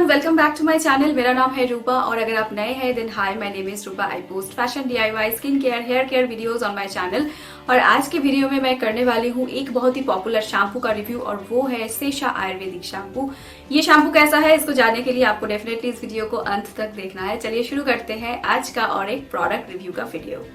Welcome back to my channel. मेरा नाम है रूपा और अगर आप नए हैं then hi, my name is Rupa. I post fashion, DIY, skin care, hair care videos on my channel. और आज के वीडियो में मैं करने वाली हूँ एक बहुत ही पॉपुलर शैम्पू का रिव्यू और वो है सेशा आयुर्वेदिक शैम्पू। ये शैम्पू कैसा है इसको जानने के लिए आपको डेफिनेटली इस वीडियो को अंत तक देखना है। चलिए शुरू करते हैं आज का और एक प्रोडक्ट रिव्यू का वीडियो।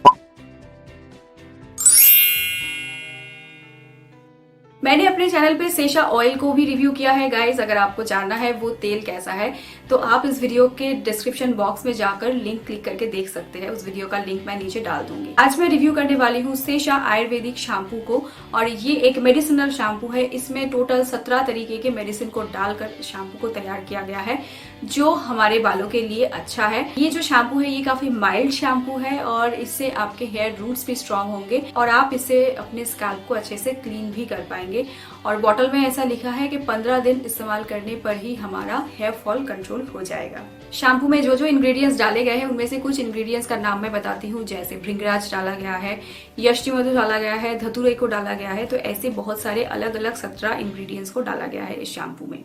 मैंने अपने चैनल पे सेशा ऑयल को भी रिव्यू किया है गाइज। अगर आपको जानना है वो तेल कैसा है तो आप इस वीडियो के डिस्क्रिप्शन बॉक्स में जाकर लिंक क्लिक करके देख सकते हैं। उस वीडियो का लिंक मैं नीचे डाल दूंगी। आज मैं रिव्यू करने वाली हूँ सेशा आयुर्वेदिक शैम्पू को और ये एक मेडिसिनल शैम्पू है। इसमें टोटल 17 तरीके के मेडिसिन को डालकर शैम्पू को तैयार किया गया है जो हमारे बालों के लिए अच्छा है। ये जो शैम्पू है ये काफी माइल्ड शैम्पू है और इससे आपके हेयर रूट्स भी स्ट्रांग होंगे और आप इससे अपने स्कैल्प को अच्छे से क्लीन भी कर पाएंगे। और बॉटल में ऐसा लिखा है कि 15 दिन इस्तेमाल करने पर ही हमारा हेयर फॉल कंट्रोल हो जाएगा। शैम्पू में जो जो इंग्रेडिएंट्स डाले गए हैं उनमें से कुछ इंग्रेडिएंट्स का नाम मैं बताती हूँ। जैसे भृंगराज डाला गया है, यष्टिमधु डाला गया है, धतूरे को डाला गया है। तो ऐसे बहुत सारे अलग अलग 17 इंग्रेडिएंट्स को डाला गया है इस शैम्पू में।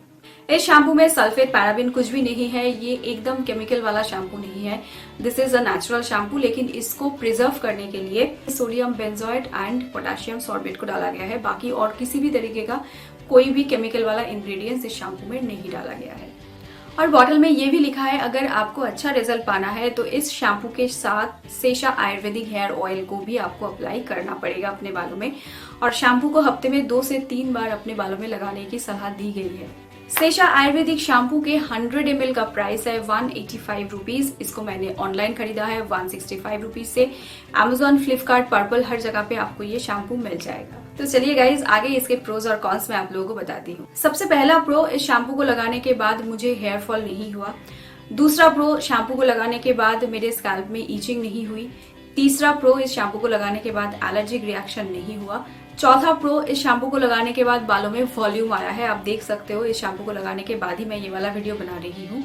इस शैम्पू में सल्फेट, पैराबिन कुछ भी नहीं है। ये एकदम केमिकल वाला शैम्पू नहीं है। This is a natural shampoo, लेकिन इसको प्रिजर्व करने के लिए sodium benzoate and potassium sorbate को डाला गया है। बाकी और किसी भी तरीके का कोई भी केमिकल वाला इंग्रेडिएंट्स इस शैम्पू में नहीं डाला गया है। और बॉटल में ये भी लिखा है अगर आपको अच्छा रिजल्ट पाना है तो इस शैम्पू के साथ सेशा आयुर्वेदिक हेयर ऑयल को भी आपको अप्लाई करना पड़ेगा अपने बालों में। और शैम्पू को हफ्ते में 2 से 3 बार अपने बालों में लगाने की सलाह दी गई है। सेशा आयुर्वेदिक शैम्पू के 100 ml का प्राइस है 185 रुपीज। इसको मैंने ऑनलाइन खरीदा है 165 रुपीज से। Amazon, फ्लिपकार्ट, पर्पल हर जगह पे आपको ये शैम्पू मिल जाएगा। तो चलिए गाइज आगे इसके प्रोज और कॉन्स मैं आप लोगों को बताती हूँ। सबसे पहला प्रो, इस शैम्पू को लगाने के बाद मुझे हेयर फॉल नहीं हुआ। दूसरा प्रो, शैम्पू को लगाने के बाद मेरे स्कैल्प में ईचिंग नहीं हुई। तीसरा प्रो, इस शैम्पू को लगाने के बाद एलर्जिक रिएक्शन नहीं हुआ। चौथा प्रो, इस शैम्पू को लगाने के बाद बालों में वॉल्यूम आया है। आप देख सकते हो इस शैम्पू को लगाने के बाद ही मैं ये वाला वीडियो बना रही हूँ।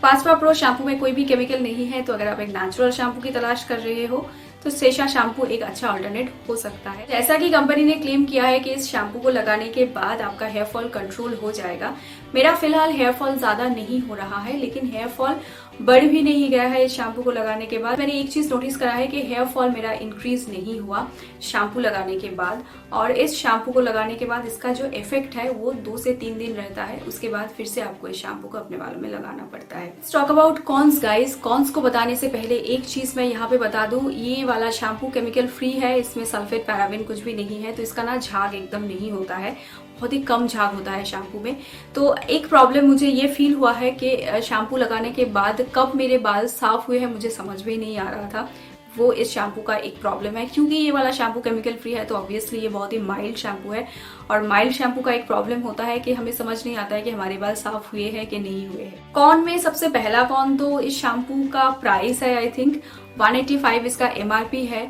पांचवा प्रो, शैम्पू में कोई भी केमिकल नहीं है। तो अगर आप एक नेचुरल शैम्पू की तलाश कर रहे हो तो सेशा शैम्पू एक अच्छा अल्टरनेट हो सकता है। जैसा कि कंपनी ने क्लेम किया है कि इस शैम्पू को लगाने के बाद आपका हेयर फॉल कंट्रोल हो जाएगा। मेरा फिलहाल हेयर फॉल ज्यादा नहीं हो रहा है, लेकिन हेयर फॉल बढ़ भी नहीं गया है इस शैम्पू को लगाने के बाद। मैंने एक चीज नोटिस करा है कि हेयर फॉल मेरा इंक्रीज नहीं हुआ शैम्पू लगाने के बाद। और इस शैम्पू को लगाने के बाद इसका जो इफेक्ट है वो 2 से 3 दिन रहता है। उसके बाद फिर से आपको इस शैम्पू को अपने बालों में लगाना पड़ता है। Talk about cons guys. Cons को बताने से पहले एक चीज मैं यहाँ पे बता दूं, ये वाला शैम्पू केमिकल फ्री है। इसमें सल्फेट, पैराबिन कुछ भी नहीं है। तो इसका ना झाग एकदम नहीं होता है, बहुत ही कम झाग होता है शैम्पू में। तो एक प्रॉब्लम मुझे ये फील हुआ है कि शैम्पू लगाने के बाद कब मेरे बाल साफ हुए हैं मुझे समझ में नहीं आ रहा था। वो इस शैम्पू का एक प्रॉब्लम है। क्योंकि ये वाला शैम्पू केमिकल फ्री है तो ऑब्वियसली ये बहुत ही माइल्ड शैम्पू है। और माइल्ड शैम्पू का एक प्रॉब्लम होता है कि हमें समझ नहीं आता है कि हमारे बाल साफ हुए हैं कि नहीं हुए हैं। कॉन में सबसे पहला कॉन तो इस शैम्पू का प्राइस है। आई थिंक 185 इसका MRP है।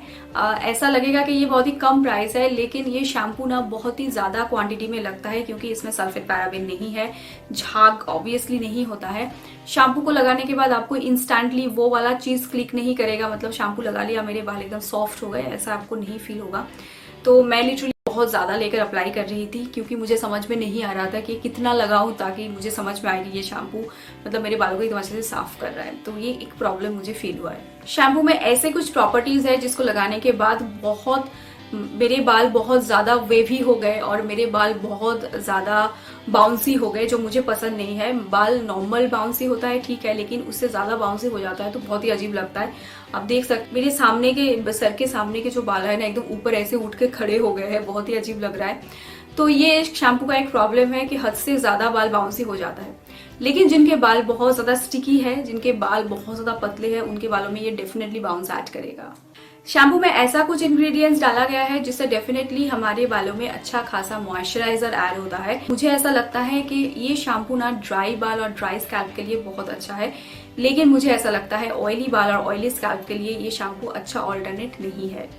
ऐसा लगेगा कि ये बहुत ही कम प्राइस है, लेकिन ये शैम्पू ना बहुत ही ज्यादा क्वांटिटी में लगता है क्योंकि इसमें सल्फेट, पैराबिन नहीं है। झाग ऑब्वियसली नहीं होता है। शैम्पू को लगाने के बाद आपको इंस्टेंटली वो वाला चीज क्लिक नहीं करेगा, मतलब शैम्पू लगा लिया मेरे बाल एकदम सॉफ्ट हो गए, ऐसा आपको नहीं फील होगा। तो मैं लिटरली बहुत ज्यादा लेकर अप्लाई कर रही थी क्योंकि मुझे समझ में नहीं आ रहा था कि कितना लगाऊं ताकि मुझे समझ में आए कि ये शैम्पू मतलब मेरे बालों को एकदम अच्छे से साफ कर रहा है। तो ये एक प्रॉब्लम मुझे फील हुआ है। शैम्पू में ऐसे कुछ प्रॉपर्टीज है जिसको लगाने के बाद मेरे बाल बहुत ज्यादा वेवी हो गए और मेरे बाल बहुत ज्यादा बाउंसी हो गए, जो मुझे पसंद नहीं है। बाल नॉर्मल बाउंसी होता है ठीक है, लेकिन उससे ज्यादा बाउंसी हो जाता है तो बहुत ही अजीब लगता है। आप देख सकते मेरे सामने के सर के सामने के जो बाल है ना एकदम ऊपर ऐसे उठ के खड़े हो गए हैं, बहुत ही अजीब लग रहा है। तो ये शैम्पू का एक प्रॉब्लम है कि हद से ज्यादा बाल बाउंसी हो जाता है। लेकिन जिनके बाल बहुत ज्यादा स्टिकी है, जिनके बाल बहुत ज्यादा पतले हैं, उनके बालों में ये डेफिनेटली बाउंस ऐड करेगा। शैम्पू में ऐसा कुछ इंग्रेडिएंट्स डाला गया है जिससे डेफिनेटली हमारे बालों में अच्छा खासा मॉइस्चराइजर ऐड होता है। मुझे ऐसा लगता है कि ये शैम्पू ना ड्राई बाल और ड्राई स्कैल्प के लिए बहुत अच्छा है, लेकिन मुझे ऐसा लगता है ऑयली बाल और ऑयली स्कैल्प के लिए ये शैम्पू अच्छा ऑल्टरनेट नहीं है।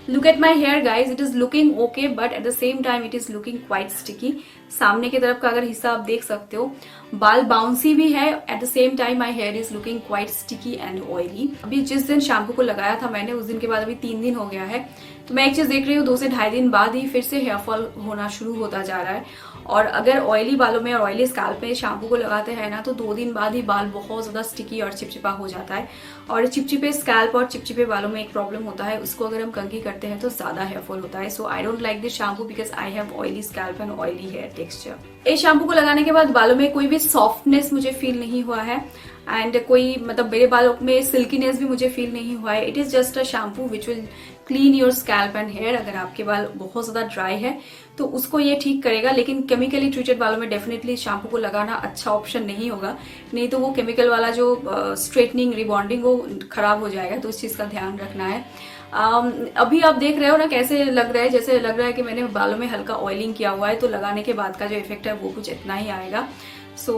Look at my hair guys, it is looking okay but at the same time it is looking quite sticky. सामने की तरफ का अगर हिस्सा आप देख सकते हो बाल बाउंसी भी है, at the same time my here is looking quite sticky and oily. अभी जिस दिन शैम्पू को लगाया था मैंने उस दिन के बाद अभी 3 दिन हो गया है, तो मैं एक चीज देख रही हूँ 2 से ढाई दिन बाद ही फिर से हेयर फॉल होना शुरू होता जा रहा है। और अगर ऑयली बालों में और ऑयली स्कैल्प में शैम्पू को लगाते हैं ना तो 2 दिन बाद ही बाल बहुत ज्यादा स्टिकी और चिपचिपा हो जाता है। और चिपचिपे स्कैल्प और चिपचिपे बालों में एक प्रॉब्लम होता है, उसको अगर हम कंघी करते हैं तो ज्यादा हेयर फॉल होता है। So I don't like this shampoo because I have oily scalp and oily hair texture. इस शैम्पू को लगाने के बाद बालों में कोई भी सॉफ्टनेस मुझे फील नहीं हुआ है एंड कोई मतलब मेरे बालों में सिल्कीनेस भी मुझे फील नहीं हुआ है। It is just a shampoo which will clean your scalp and hair. अगर आपके बाल बहुत ज्यादा ड्राई है तो उसको ये ठीक करेगा, लेकिन केमिकली ट्रीटेड बालों में डेफिनेटली शैम्पू को लगाना अच्छा ऑप्शन नहीं होगा, नहीं तो वो केमिकल वाला जो स्ट्रेटनिंग रिबॉन्डिंग वो खराब हो जाएगा। तो इस चीज का ध्यान रखना है। अभी आप देख रहे हो ना कैसे लग रहा है, जैसे लग रहा है कि मैंने बालों में हल्का ऑयलिंग किया हुआ है, तो लगाने के बाद का जो इफेक्ट है वो कुछ इतना ही आएगा। So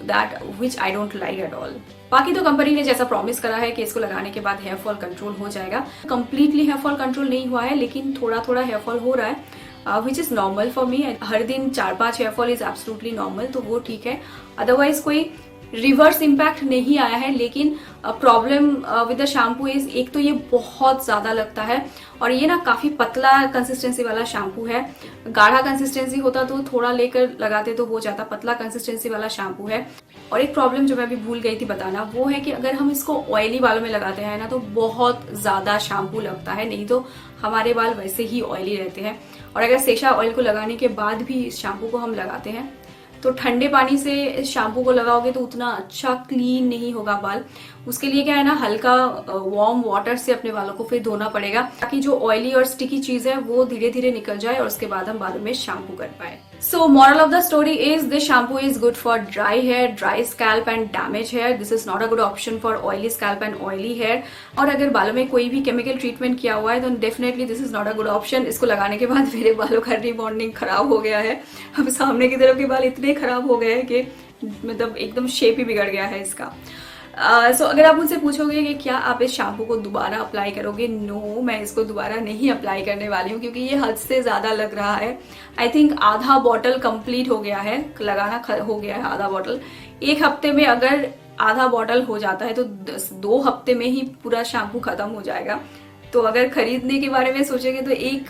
that which I don't like at all. बाकी तो कंपनी ने जैसा प्रॉमिस करा है कि इसको लगाने के बाद हेयर फॉल कंट्रोल हो जाएगा, कंप्लीटली हेयर फॉल कंट्रोल नहीं हुआ है लेकिन थोड़ा थोड़ा हेयर फॉल हो रहा है which is normal for me. हर दिन 4-5 hair fall is absolutely normal, तो वो ठीक है। अदरवाइज कोई रिवर्स इम्पैक्ट नहीं आया है। लेकिन problem with the shampoo is, एक तो ये बहुत ज्यादा लगता है और ये ना काफी पतला कंसिस्टेंसी वाला शैम्पू है। गाढ़ा कंसिस्टेंसी होता तो थोड़ा लेकर लगाते तो हो जाता, पतला कंसिस्टेंसी वाला शैम्पू है। और एक प्रॉब्लम जो मैं अभी भूल गई थी बताना, वो है कि अगर हम इसको ऑयली बालों में लगाते हैं ना तो बहुत ज्यादा शैम्पू लगता है, नहीं तो हमारे बाल वैसे ही ऑयली रहते हैं। और अगर सेशा ऑयल को लगाने के बाद भी इस शैम्पू को हम लगाते हैं तो ठंडे पानी से इस शैम्पू को लगाओगे तो उतना अच्छा क्लीन नहीं होगा बाल। उसके लिए क्या है ना, हल्का वार्म वाटर से अपने बालों को फिर धोना पड़ेगा ताकि जो ऑयली और स्टिकी चीज है वो धीरे धीरे निकल जाए और उसके बाद हम बालों में शैम्पू कर पाए। So moral of the story is this shampoo is good for dry hair, dry scalp and damage hair. This is not a good option for oily scalp and oily hair. और अगर बालों में कोई भी chemical treatment किया हुआ है तो definitely this is not a good option. इसको लगाने के बाद मेरे बालों का रिबॉन्डिंग खराब हो गया है। अब सामने की तरफ के बाल इतने खराब हो गए हैं कि मतलब एकदम शेप ही बिगड़ गया है इसका। सो अगर आप मुझसे पूछोगे कि क्या आप इस शैम्पू को दोबारा अप्लाई करोगे, नो, मैं इसको दोबारा नहीं अप्लाई करने वाली हूँ क्योंकि ये हद से ज्यादा लग रहा है। आई थिंक आधा बॉटल कंप्लीट हो गया है, लगाना हो गया है आधा बॉटल। 1 हफ्ते में अगर आधा बॉटल हो जाता है तो 2 हफ्ते में ही पूरा शैम्पू खत्म हो जाएगा। तो अगर खरीदने के बारे में सोचेंगे तो एक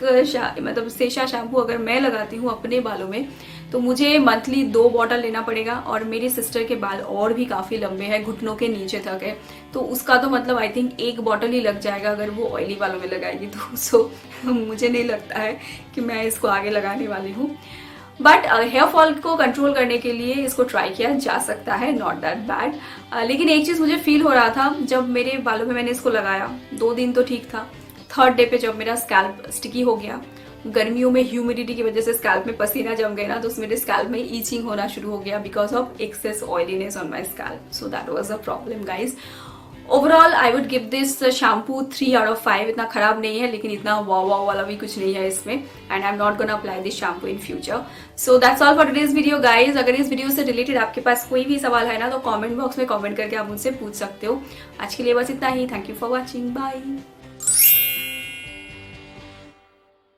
मतलब सेशा शैम्पू अगर मैं लगाती हूँ अपने बालों में तो मुझे मंथली 2 बॉटल लेना पड़ेगा। और मेरी सिस्टर के बाल और भी काफी लंबे हैं, घुटनों के नीचे तक है, तो उसका तो मतलब आई थिंक 1 बॉटल ही लग जाएगा अगर वो ऑयली बालों में लगाएगी तो। सो मुझे नहीं लगता है कि मैं इसको आगे लगाने वाली हूँ। बट हेयर फॉल को कंट्रोल करने के लिए इसको ट्राई किया जा सकता है, नॉट दैट बैड। लेकिन एक चीज मुझे फील हो रहा था जब मेरे बालों में मैंने इसको लगाया, 2 दिन तो ठीक था, 3rd डे पे जब मेरा स्कैल्प स्टिकी हो गया, गर्मियों में ह्यूमिडिटी की वजह से स्कैल्प में पसीना जम गया ना, तो मेरे स्कैल्प में ईचिंग होना शुरू हो गया because of excess oiliness on my scalp. So that was a problem guys. Overall I would give this shampoo 3 out of 5। इतना खराब नहीं है लेकिन इतना वाव वाव वाला भी कुछ नहीं है इसमें, and I am not gonna apply this shampoo in future. So that's all for today's video guys. अगर इस वीडियो से रिलेटेड आपके पास कोई भी सवाल है ना तो कमेंट बॉक्स में कमेंट करके आप मुझसे पूछ सकते हो। आज के लिए बस इतना ही। Thank you for watching, bye.